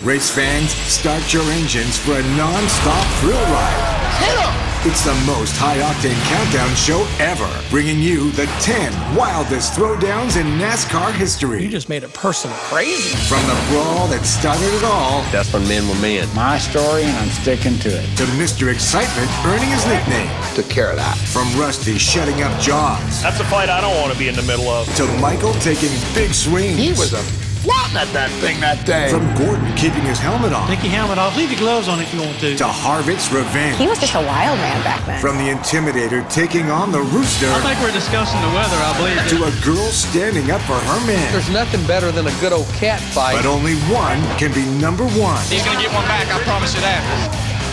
Race fans, start your engines for a non-stop thrill ride. Hit 'em! It's the most high-octane countdown show ever, bringing you the 10 wildest throwdowns in NASCAR history. You just made a person crazy. From the brawl that started it all, that's when men were men. My story, and I'm sticking to it. to Mr. Excitement earning his nickname. Took care of that. From Rusty shutting up Jaws. That's a fight I don't want to be in the middle of. To Michael taking big swings. He was floating at that thing that day. From Gordon keeping his helmet on. Take your helmet off. Leave your gloves on if you want to. To Harvick's revenge. He was just a wild man back then. From the Intimidator taking on the Rooster. I think we're discussing the weather, I believe. To a girl standing up for her man. There's nothing better than a good old cat fight. But only one can be number one. He's going to get one back, I promise you that.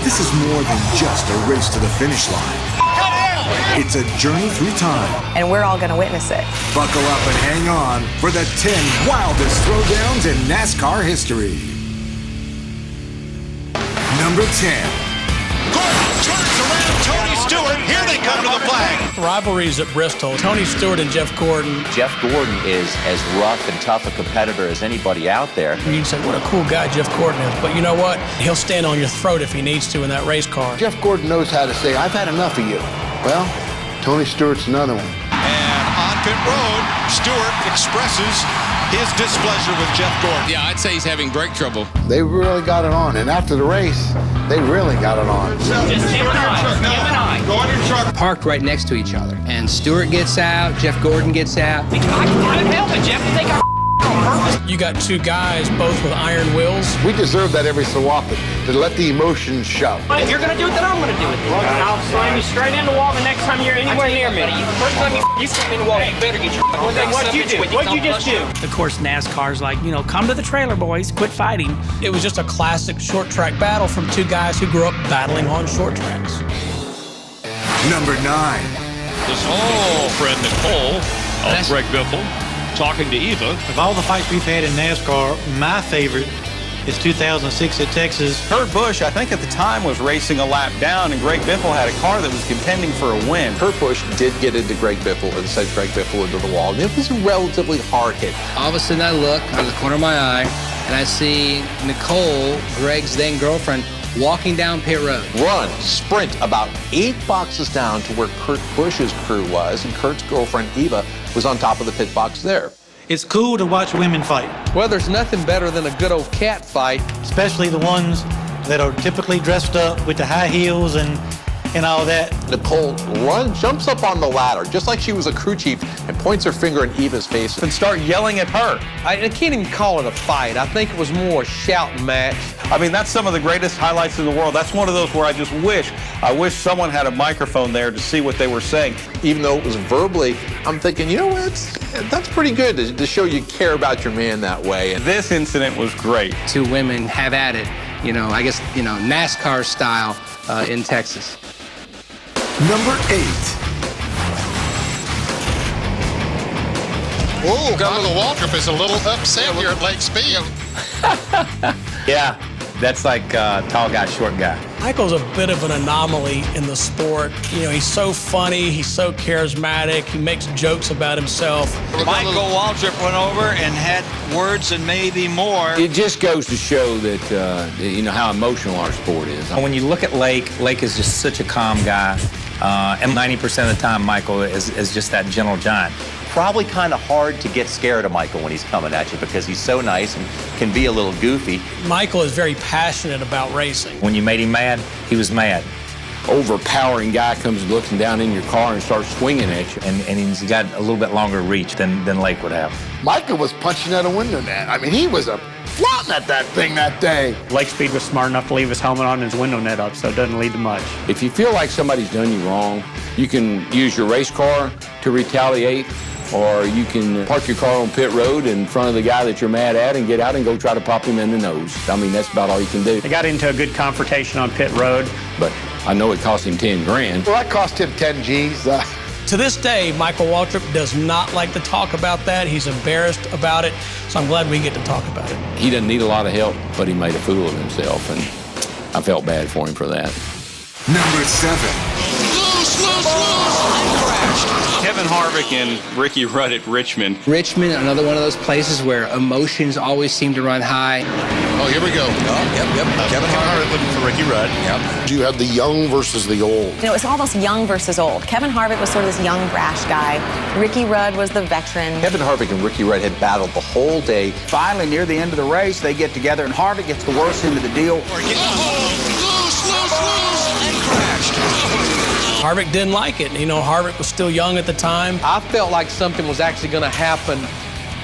This is more than just a race to the finish line. It's a journey through time. And we're all going to witness it. Buckle up and hang on for the 10 wildest throwdowns in NASCAR history. Number 10. Gordon turns around Tony Stewart. Here they come to the flag. Rivalries at Bristol. Tony Stewart and Jeff Gordon. Jeff Gordon is as rough and tough a competitor as anybody out there. You'd say, what a cool guy Jeff Gordon is. But you know what? He'll stand on your throat if he needs to in that race car. Jeff Gordon knows how to say, I've had enough of you. Well, Tony Stewart's another one. And on pit road, Stewart expresses his displeasure with Jeff Gordon. Yeah, I'd say he's having brake trouble. They really got it on, and after the race, they really got it on. Just him and I. Go on your truck. Parked right next to each other. And Stewart gets out, Jeff Gordon gets out. I can help it, Jeff. You think I'm on purpose? You got two guys, both with iron wheels. We deserve that every so often, to let the emotions show. If you're going to do it, then I'm going to do it. I'll slam you straight in the wall the next time you're anywhere near me. First time you slam me in the wall, you better get your What'd you do? What'd you just do? Of course, NASCAR's like, come to the trailer, boys. Quit fighting. It was just a classic short track battle from two guys who grew up battling on short tracks. Number 9. His old friend Nicole of Greg Biffle talking to Eva. Of all the fights we've had in NASCAR, my favorite is 2006 at Texas. Kurt Busch, I think at the time, was racing a lap down, and Greg Biffle had a car that was contending for a win. Kurt Busch did get into Greg Biffle and sent Greg Biffle into the wall. And it was a relatively hard hit. All of a sudden I look out of the corner of my eye, and I see Nicole, Greg's then girlfriend, walking down pit road. Run, sprint about 8 boxes down to where Kurt Busch's crew was, and Kurt's girlfriend Eva was on top of the pit box there. It's cool to watch women fight, Well, there's nothing better than a good old cat fight. especially the ones that are typically dressed up with the high heels and all that. Nicole jumps up on the ladder, just like she was a crew chief, and points her finger in Eva's face. And start yelling at her. I can't even call it a fight. I think it was more a shouting match. I mean, that's some of the greatest highlights in the world. That's one of those where I wish someone had a microphone there to see what they were saying. Even though it was verbally, I'm thinking, that's pretty good to show you care about your man that way. And This incident was great. Two women have at it, I guess, NASCAR style in Texas. Number 8. Oh, Governor Waltrip is a little upset here at Lake Speed. Yeah, that's like tall guy, short guy. Michael's a bit of an anomaly in the sport. He's so funny, he's so charismatic, he makes jokes about himself. Michael Waltrip went over and had words and maybe more. It just goes to show that, how emotional our sport is. When you look at Lake is just such a calm guy. And 90% of the time, Michael is just that gentle giant. Probably kind of hard to get scared of Michael when he's coming at you because he's so nice and can be a little goofy. Michael is very passionate about racing. When you made him mad, he was mad. Overpowering guy comes looking down in your car and starts swinging at you. And he's got a little bit longer reach than Lake would have. Michael was punching out a window net. I mean, he was floating at that thing that day. Lake Speed was smart enough to leave his helmet on and his window net up, so it doesn't lead to much. If you feel like somebody's done you wrong, you can use your race car to retaliate, or you can park your car on pit road in front of the guy that you're mad at and get out and go try to pop him in the nose. I mean, that's about all you can do. They got into a good confrontation on pit road. But I know it cost him 10 grand. Well, that cost him 10 G's. To this day, Michael Waltrip does not like to talk about that. He's embarrassed about it, so I'm glad we get to talk about it. He doesn't need a lot of help, but he made a fool of himself, and I felt bad for him for that. Number 7. Loose, and crashed. Kevin Harvick and Ricky Rudd at Richmond. Richmond, another one of those places where emotions always seem to run high. Oh, here we go. Yep. Kevin Harvick looking for Ricky Rudd. Yep. You had the young versus the old. You know, it's almost young versus old. Kevin Harvick was sort of this young, brash guy. Ricky Rudd was the veteran. Kevin Harvick and Ricky Rudd had battled the whole day. Finally, near the end of the race, they get together, and Harvick gets the worst end of the deal. Loose, and crashed. Harvick didn't like it. You know, Harvick was still young at the time. I felt like something was actually going to happen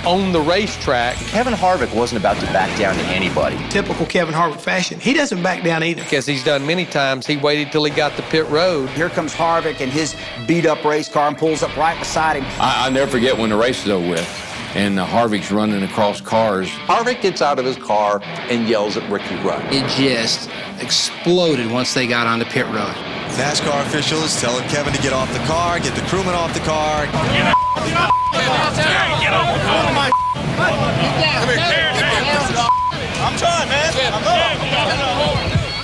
on the racetrack. Kevin Harvick wasn't about to back down to anybody. Typical Kevin Harvick fashion. He doesn't back down either. As he's done many times, he waited till he got to pit road. Here comes Harvick in his beat-up race car and pulls up right beside him. I'll never forget when the race is over with and Harvick's running across cars. Harvick gets out of his car and yells at Ricky Rudd. It just exploded once they got onto pit road. NASCAR officials telling Kevin to get off the car, get the crewman off the car. I'm trying, man.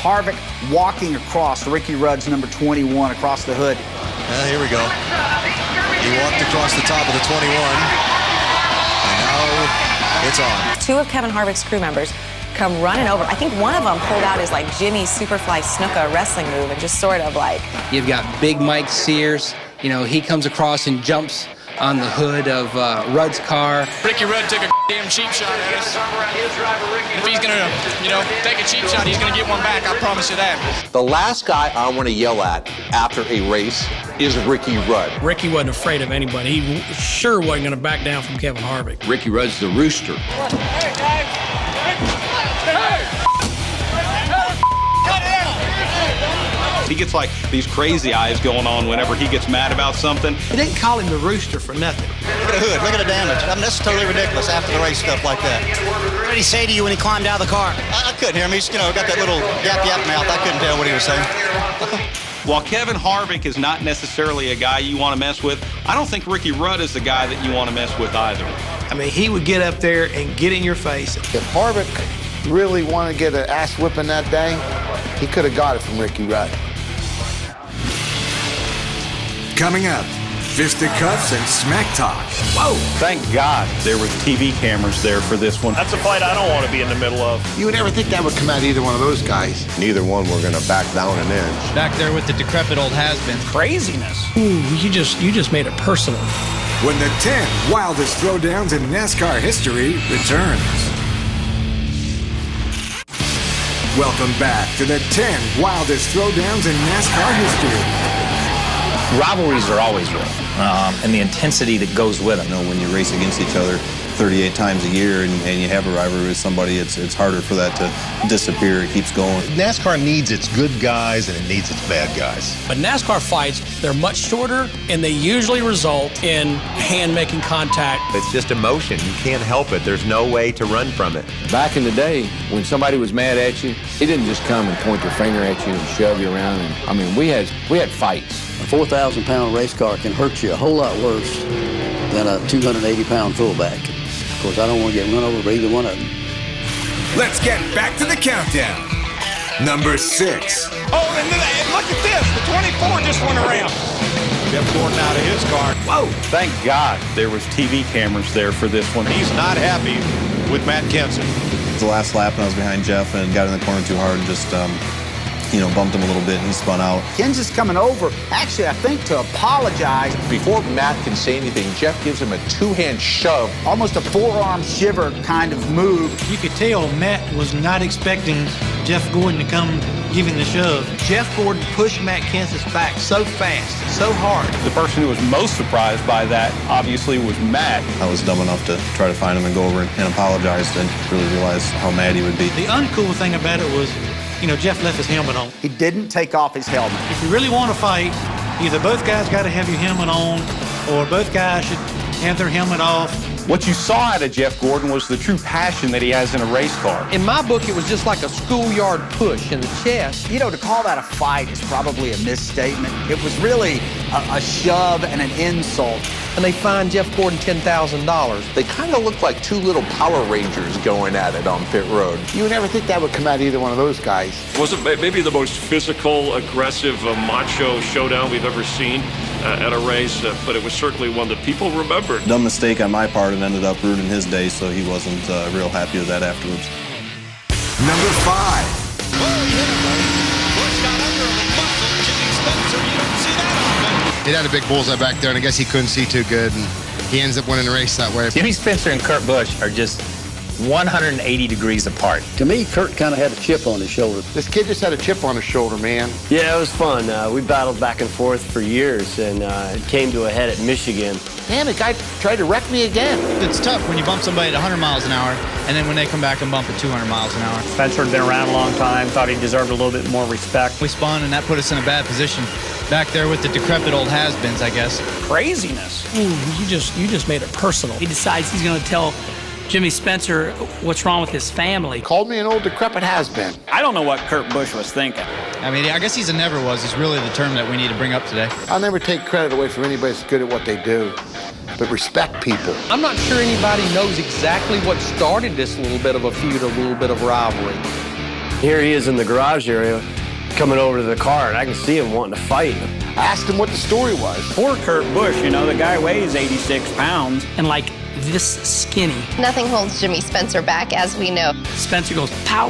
Harvick walking across Ricky Rudd's number 21 across the hood. Here we go. He walked across the top of the 21. And now it's on. Two of Kevin Harvick's crew members come running over. I think one of them pulled out his, like, Jimmy Superfly Snuka wrestling move and just sort of, like... You've got Big Mike Sears. You know, he comes across and jumps on the hood of Rudd's car. Ricky Rudd took a damn cheap shot at us. If he's going to, you know, take a cheap shot, he's going to get one back, I promise you that. The last guy I want to yell at after a race is Ricky Rudd. Ricky wasn't afraid of anybody. He sure wasn't going to back down from Kevin Harvick. Ricky Rudd's the rooster. He gets like these crazy eyes going on whenever he gets mad about something. They didn't call him the rooster for nothing. Look at the hood, look at the damage. I mean, that's totally ridiculous after the race stuff like that. What did he say to you when he climbed out of the car? I couldn't hear him. He's, you know, got that little yap mouth. I couldn't tell what he was saying. While Kevin Harvick is not necessarily a guy you want to mess with, I don't think Ricky Rudd is the guy that you want to mess with either. I mean, he would get up there and get in your face. If Harvick really wanted to get an ass whipping that day, he could have got it from Ricky Rudd. Coming up, fisticuffs and smack talk. Whoa! Thank God there was TV cameras there for this one. That's a fight I don't want to be in the middle of. You would never think that would come out of either one of those guys. Neither one were going to back down an inch. Back there with the decrepit old has-been. Craziness. Ooh, you just made it personal. When the 10 wildest throwdowns in NASCAR history returns. Welcome back to the 10 wildest throwdowns in NASCAR history. Rivalries are always real, and the intensity that goes with them. You know, when you race against each other 38 times a year and you have a rivalry with somebody, it's harder for that to disappear. It keeps going. NASCAR needs its good guys and it needs its bad guys. But NASCAR fights, they're much shorter, and they usually result in hand-making contact. It's just emotion. You can't help it. There's no way to run from it. Back in the day, when somebody was mad at you, they didn't just come and point their finger at you and shove you around. And I mean, we had fights. A 4,000-pound race car can hurt you a whole lot worse than a 280-pound fullback. Of course, I don't want to get run over by either one of them. Let's get back to the countdown. Number 6. Oh, and look at this. The 24 just went around. Jeff Gordon out of his car. Whoa! Thank God there was TV cameras there for this one. He's not happy with Matt Kenseth. The last lap, and I was behind Jeff and got in the corner too hard and just, bumped him a little bit and he spun out. Kenseth's coming over, actually, I think, to apologize. Before Matt can say anything, Jeff gives him a two-hand shove. Almost a forearm shiver kind of move. You could tell Matt was not expecting Jeff Gordon to come give him the shove. Jeff Gordon pushed Matt Kenseth's back so fast, so hard. The person who was most surprised by that, obviously, was Matt. I was dumb enough to try to find him and go over and apologize and really realize how mad he would be. The uncool thing about it was, Jeff left his helmet on. He didn't take off his helmet. If you really want to fight, either both guys got to have your helmet on, or both guys should have their helmet off. What you saw out of Jeff Gordon was the true passion that he has in a race car. In my book, it was just like a schoolyard push in the chest. You know, to call that a fight is probably a misstatement. It was really a shove and an insult. And they fined Jeff Gordon $10,000. They kind of looked like two little Power Rangers going at it on pit road. You would never think that would come out of either one of those guys. Was it maybe the most physical, aggressive, macho showdown we've ever seen at a race? But it was certainly one that people remembered. Dumb mistake on my part and ended up ruining his day, so he wasn't real happy with that afterwards. Number 5. He had a big bullseye back there, and I guess he couldn't see too good, and he ends up winning the race that way. Jimmy Spencer and Kurt Busch are just 180 degrees apart. To me, Kurt kind of had a chip on his shoulder. This kid just had a chip on his shoulder, man. Yeah, it was fun. We battled back and forth for years, and it came to a head at Michigan. Man, the guy tried to wreck me again. It's tough when you bump somebody at 100 miles an hour, and then when they come back and bump at 200 miles an hour. Spencer had been around a long time, thought he deserved a little bit more respect. We spun, and that put us in a bad position. Back there with the decrepit old has-beens, I guess. Craziness. Ooh, you just made it personal. He decides he's going to tell Jimmy Spencer what's wrong with his family. Called me an old decrepit has-been. I don't know what Kurt Busch was thinking. I mean, I guess he's a never was is really the term that we need to bring up today. I'll never take credit away from anybody that's good at what they do, but respect people. I'm not sure anybody knows exactly what started this little bit of a feud, a little bit of rivalry. Here he is in the garage area, coming over to the car, and I can see him wanting to fight. I asked him what the story was. Poor Kurt Busch, you know, the guy weighs 86 pounds. And like this skinny. Nothing holds Jimmy Spencer back, as we know. Spencer goes, pow.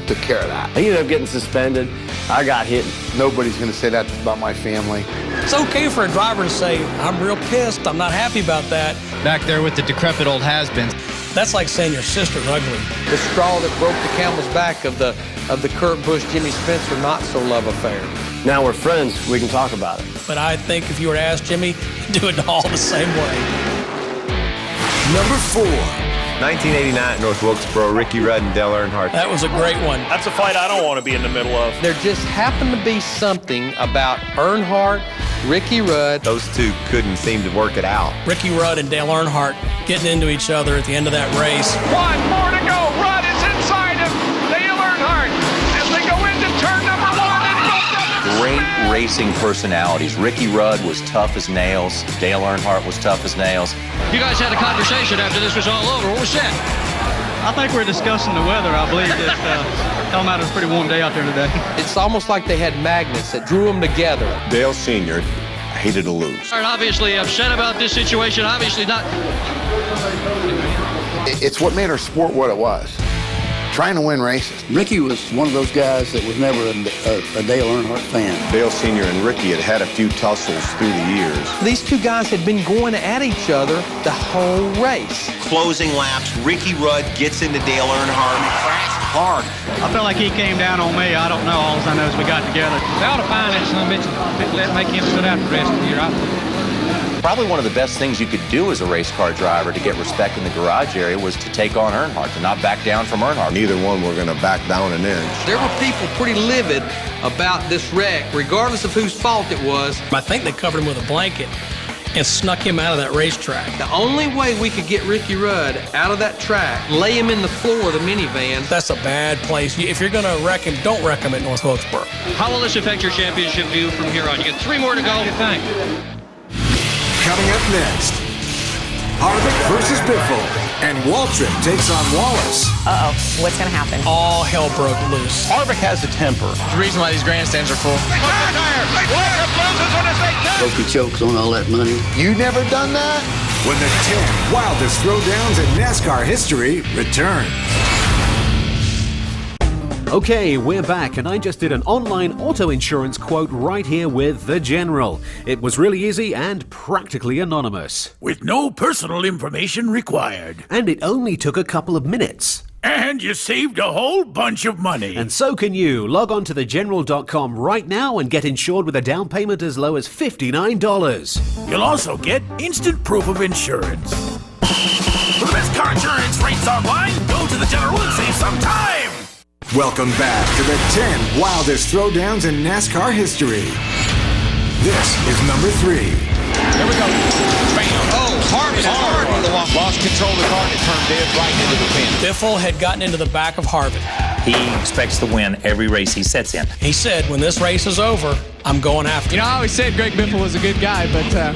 Took care of that. He ended up getting suspended. I got hit. Nobody's going to say that about my family. It's okay for a driver to say, I'm real pissed, I'm not happy about that. Back there with the decrepit old has-beens. That's like saying your sister's ugly. The straw that broke the camel's back of the Kurt Busch, Jimmy Spencer not-so-love affair. Now we're friends, we can talk about it. But I think if you were to ask Jimmy, he'd do it all the same way. Number 4. 1989 at North Wilkesboro, Ricky Rudd and Dale Earnhardt. That was a great one. That's a fight I don't want to be in the middle of. There just happened to be something about Earnhardt, Ricky Rudd. Those two couldn't seem to work it out. Ricky Rudd and Dale Earnhardt getting into each other at the end of that race. 1 more to go. Rudd is inside of Dale Earnhardt as they go into turn number 1. Great racing personalities. Ricky Rudd was tough as nails. Dale Earnhardt was tough as nails. You guys had a conversation after this was all over. What was said? I think we're discussing the weather. I believe that telling out it was a pretty warm day out there today. It's almost like they had magnets that drew them together. Dale Sr. hated to lose. Obviously upset about this situation. Obviously not. It's what made our sport what it was. Trying to win races. Ricky was one of those guys that was never a Dale Earnhardt fan. Dale Sr. and Ricky had a few tussles through the years. These two guys had been going at each other the whole race. Closing laps, Ricky Rudd gets into Dale Earnhardt and crashed hard. I felt like he came down on me. I don't know. All I know is we got together. They ought to find that son of a bitch and make him sit out the rest of the year. Probably one of the best things you could do as a race car driver to get respect in the garage area was to take on Earnhardt, to not back down from Earnhardt. Neither one were going to back down an inch. There were people pretty livid about this wreck, regardless of whose fault it was. I think they covered him with a blanket and snuck him out of that racetrack. The only way we could get Ricky Rudd out of that track, lay him in the floor of the minivan. That's a bad place. If you're going to wreck him, don't wreck him at North Wilkesboro. How will this affect your championship view from here on? You got 3 more to go. What do you think? Coming up next, Harvick versus Biffle, and Waltrip takes on Wallace. Uh-oh, what's going to happen? All hell broke loose. Harvick has a temper. There's a reason why these grandstands are full. Hope he chokes on all that money. You never done that? When the 10 wildest throwdowns in NASCAR history return. Okay, we're back, and I just did an online auto insurance quote right here with The General. It was really easy and practically anonymous. With no personal information required. And it only took a couple of minutes. And you saved a whole bunch of money. And so can you. Log on to thegeneral.com right now and get insured with a down payment as low as $59. You'll also get instant proof of insurance. For the best car insurance rates online, go to The General and save some time. Welcome back to the 10 wildest throwdowns in NASCAR history. This is number 3. Here we go. Bam. Oh, Harvick hard. Lost control of the car and it turned dead right into the pin. Biffle had gotten into the back of Harvick. He expects to win every race he sets in. He said, when this race is over, I'm going after You know, I always said Greg Biffle was a good guy, but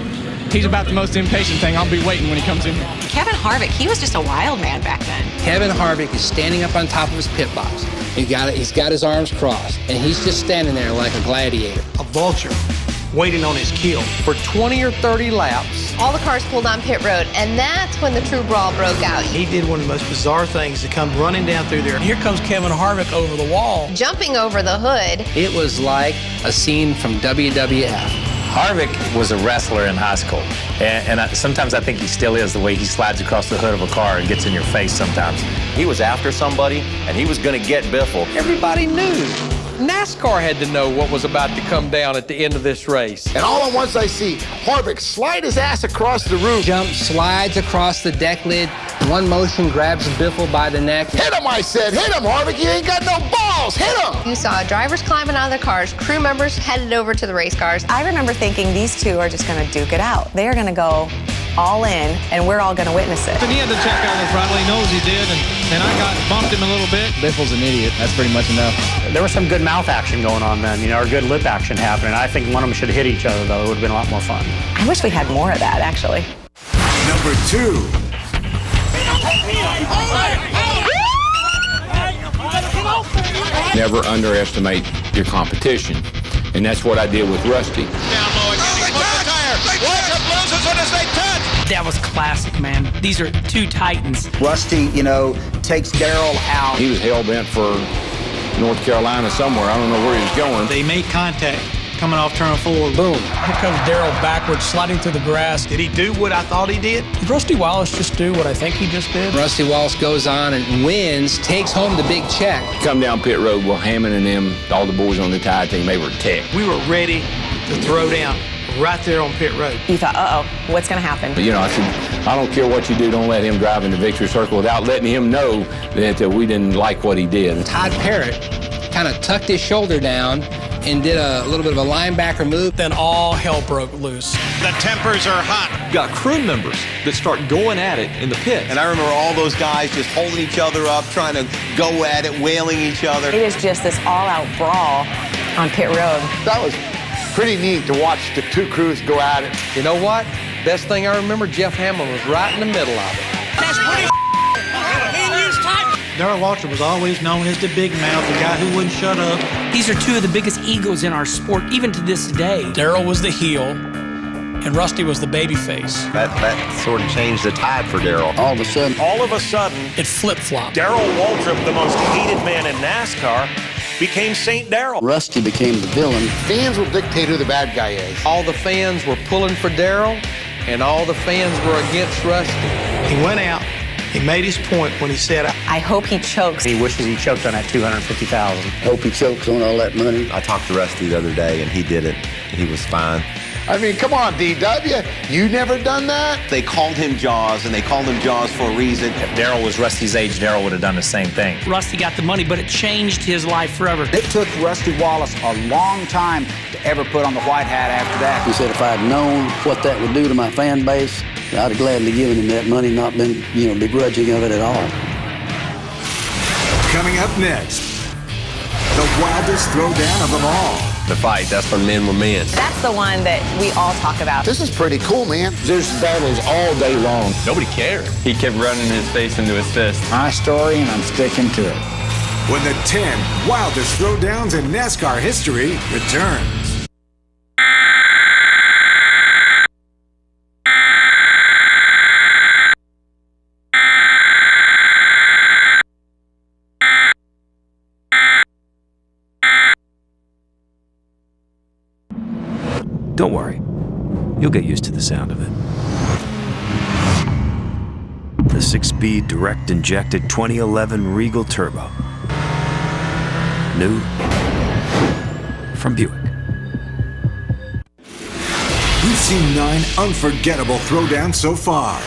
he's about the most impatient thing. I'll be waiting when he comes in. Kevin Harvick, he was just a wild man back then. Kevin Harvick is standing up on top of his pit box. He's got his arms crossed, and he's just standing there like a gladiator. A vulture waiting on his kill. For 20 or 30 laps. All the cars pulled on pit road, and that's when the true brawl broke out. He did one of the most bizarre things to come running down through there. Here comes Kevin Harvick over the wall. Jumping over the hood. It was like a scene from WWF. Harvick was a wrestler in high school, and sometimes I think he still is, the way he slides across the hood of a car and gets in your face sometimes. He was after somebody, and he was going to get Biffle. Everybody knew. NASCAR had to know what was about to come down at the end of this race. And all at once I see Harvick slide his ass across the roof. Slides across the deck lid. One motion grabs Biffle by the neck. Hit him, I said. Hit him, Harvick. You ain't got no balls. Hit him. You saw drivers climbing out of their cars, crew members headed over to the race cars. I remember thinking these two are just going to duke it out. They are going to go all in, and we're all going to witness it. And he had to check out the throttle. He knows he did, and I bumped him a little bit. Biffle's an idiot. That's pretty much enough. There was some good mouth action going on then, or good lip action happening. I think one of them should hit each other, though. It would have been a lot more fun. I wish we had more of that, actually. Number 2. Never underestimate your competition, and that's what I did with Rusty. That was classic, man. These are two titans. Rusty, takes Darrell out. He was hell-bent for North Carolina somewhere. I don't know where he was going. They made contact coming off turn 4. Boom. Here comes Darrell backwards, sliding through the grass. Did he do what I thought he did? Did Rusty Wallace just do what I think he just did? Rusty Wallace goes on and wins, takes home the big check. Come down pit road, well, Hammond and them, all the boys on the tire team, they were ticked. We were ready to throw down right there on pit road. You thought, uh-oh, what's going to happen? But, I said, I don't care what you do, don't let him drive in the victory circle without letting him know that we didn't like what he did. Todd Parrott kind of tucked his shoulder down and did a little bit of a linebacker move. Then all hell broke loose. The tempers are hot. You got crew members that start going at it in the pit. And I remember all those guys just holding each other up, trying to go at it, wailing each other. It is just this all-out brawl on pit road. That was pretty neat to watch the two crews go at it. You know what? Best thing I remember, Jeff Hammond was right in the middle of it. That's pretty Darrell Waltrip was always known as the big mouth, the guy who wouldn't shut up. These are two of the biggest egos in our sport, even to this day. Darrell was the heel, and Rusty was the baby face. That sort of changed the tide for Darrell. All of a sudden, it flip-flopped. Darrell Waltrip, the most hated man in NASCAR, became St. Darrell. Rusty became the villain. Fans will dictate who the bad guy is. All the fans were pulling for Darrell, and all the fans were against Rusty. He went out. He made his point when he said, I hope he chokes. He wishes he choked on that $250,000. Hope he chokes on all that money. I talked to Rusty the other day, and he did it. He was fine. I mean, come on, DW. You never done that? They called him Jaws, and they called him Jaws for a reason. If Darrell was Rusty's age, Darrell would have done the same thing. Rusty got the money, but it changed his life forever. It took Rusty Wallace a long time to ever put on the white hat after that. He said if I'd known what that would do to my fan base, I'd have gladly given him that money, not been, begrudging of it at all. Coming up next, the wildest throwdown of them all. The fight, that's when men were men. That's the one that we all talk about. This is pretty cool, man. There's battles all day long. Nobody cared. He kept running his face into his fist. My story, and I'm sticking to it. When the 10 wildest throwdowns in NASCAR history returns. Don't worry, you'll get used to the sound of it. The 6-speed direct-injected 2011 Regal Turbo. New from Buick. We've seen 9 unforgettable throwdowns so far.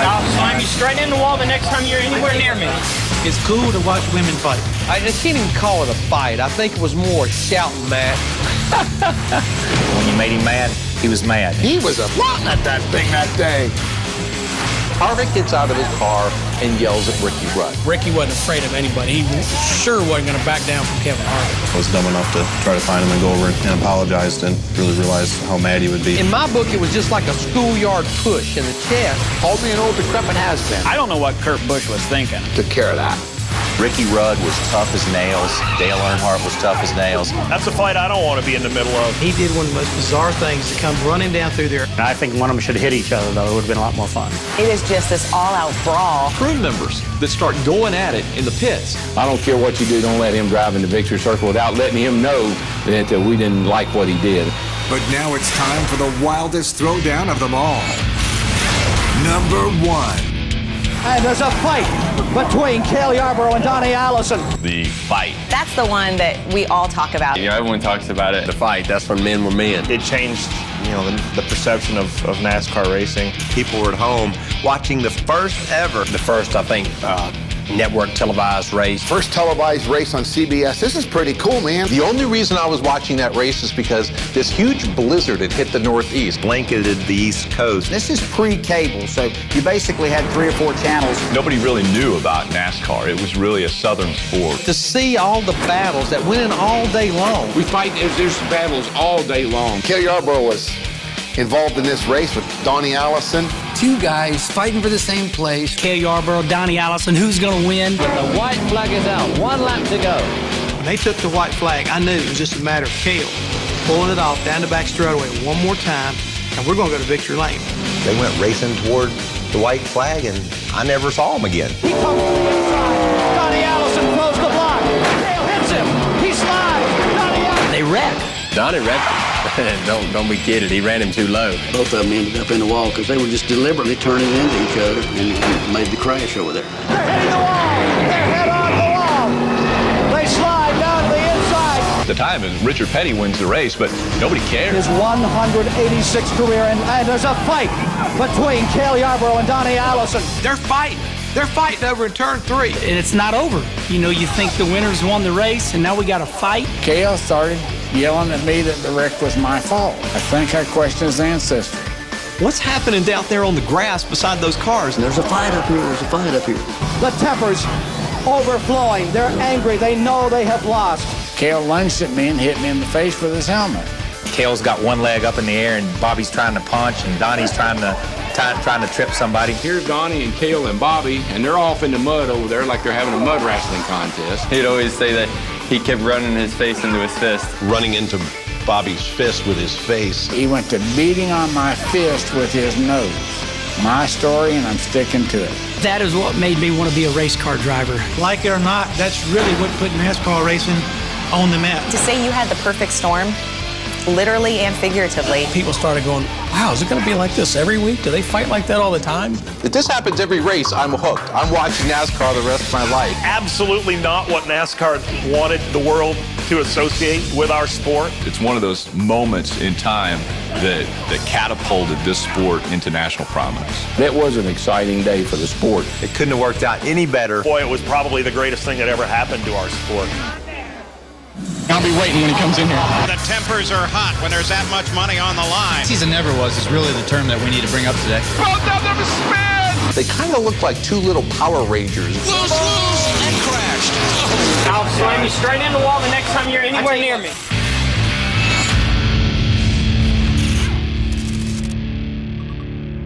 I'll slam you straight in the wall the next time you're anywhere near me. It's cool to watch women fight. I can't even call it a fight. I think it was more a shouting match. When you made him mad, He was mad. He was flaunting at that thing that day. Harvick gets out of his car and yells at Ricky Rudd. Ricky wasn't afraid of anybody. He sure wasn't going to back down from Kevin Harvick. I was dumb enough to try to find him and go over and apologize and really realize how mad he would be. In my book, it was just like a schoolyard push in the chest. Called me an old decrepit has-been. I don't know what Kurt Busch was thinking. Took care of that. Ricky Rudd was tough as nails. Dale Earnhardt was tough as nails. That's a fight I don't want to be in the middle of. He did one of the most bizarre things to come running down through there. I think one of them should hit each other, though. It would have been a lot more fun. It is just this all-out brawl. Crew members that start going at it in the pits. I don't care what you do, don't let him drive in the victory circle without letting him know that we didn't like what he did. But now it's time for the wildest throwdown of them all. Number 1. And there's a fight between Cale Yarborough and Donnie Allison. The fight. That's the one that we all talk about. You know, everyone talks about it. The fight, that's when men were men. It changed, the perception of NASCAR racing. People were at home watching the first, I think, network televised race. First televised race on CBS. This is pretty cool, man. The only reason I was watching that race is because this huge blizzard had hit the Northeast, blanketed the East Coast. This is pre-cable, so you basically had 3 or 4 channels. Nobody really knew about NASCAR. It was really a Southern sport. To see all the battles that went in all day long. We fight, there's battles all day long. Cale Yarborough was involved in this race with Donnie Allison. 2 guys fighting for the same place. Cale Yarborough, Donnie Allison, who's going to win? The white flag is out. 1 lap to go. When they took the white flag, I knew it was just a matter of Cale pulling it off down the back straightaway one more time, and we're going to go to victory lane. They went racing toward the white flag, and I never saw them again. He comes to the inside. Donnie Allison closed the block. Cale hits him. He slides. Donnie Allison. They wrecked. Donnie wrecked him. Don't be kidded. He ran him too low. Both of them ended up in the wall because they were just deliberately turning into each other and made the crash over there. They're hitting the wall. They're head on the wall. They slide down to the inside. At the time, Richard Petty wins the race, but nobody cared. His 186th career, and there's a fight between Cale Yarborough and Donnie Allison. They're fighting. They're fighting over in turn 3. And it's not over. You think the winners won the race, and now we got a fight. Cale started yelling at me that the wreck was my fault. I think I questioned his ancestry. What's happening out there on the grass beside those cars? There's a fight up here. There's a fight up here. The tempers overflowing. They're angry. They know they have lost. Cale lunged at me and hit me in the face with his helmet. Cale's got one leg up in the air, and Bobby's trying to punch, and Donnie's trying to trip somebody. Here's Donnie and Cale and Bobby, and they're off in the mud over there like they're having a mud wrestling contest. He'd always say that he kept running his face into his fist. Running into Bobby's fist with his face. He went to beating on my fist with his nose. My story, and I'm sticking to it. That is what made me want to be a race car driver. Like it or not, that's really what put NASCAR racing on the map. To say you had the perfect storm, literally and figuratively. People started going, wow, is it going to be like this every week? Do they fight like that all the time? If this happens every race, I'm hooked. I'm watching NASCAR the rest of my life. Absolutely not what NASCAR wanted the world to associate with our sport. It's one of those moments in time that catapulted this sport into national prominence. That was an exciting day for the sport. It couldn't have worked out any better. Boy, it was probably the greatest thing that ever happened to our sport. I'll be waiting when he comes in here. The tempers are hot when there's that much money on the line. Season never was is really the term that we need to bring up today. Both of them spin! They kind of look like 2 little Power Rangers. Lose, and crashed. I'll slam you straight in the wall the next time you're anywhere near me.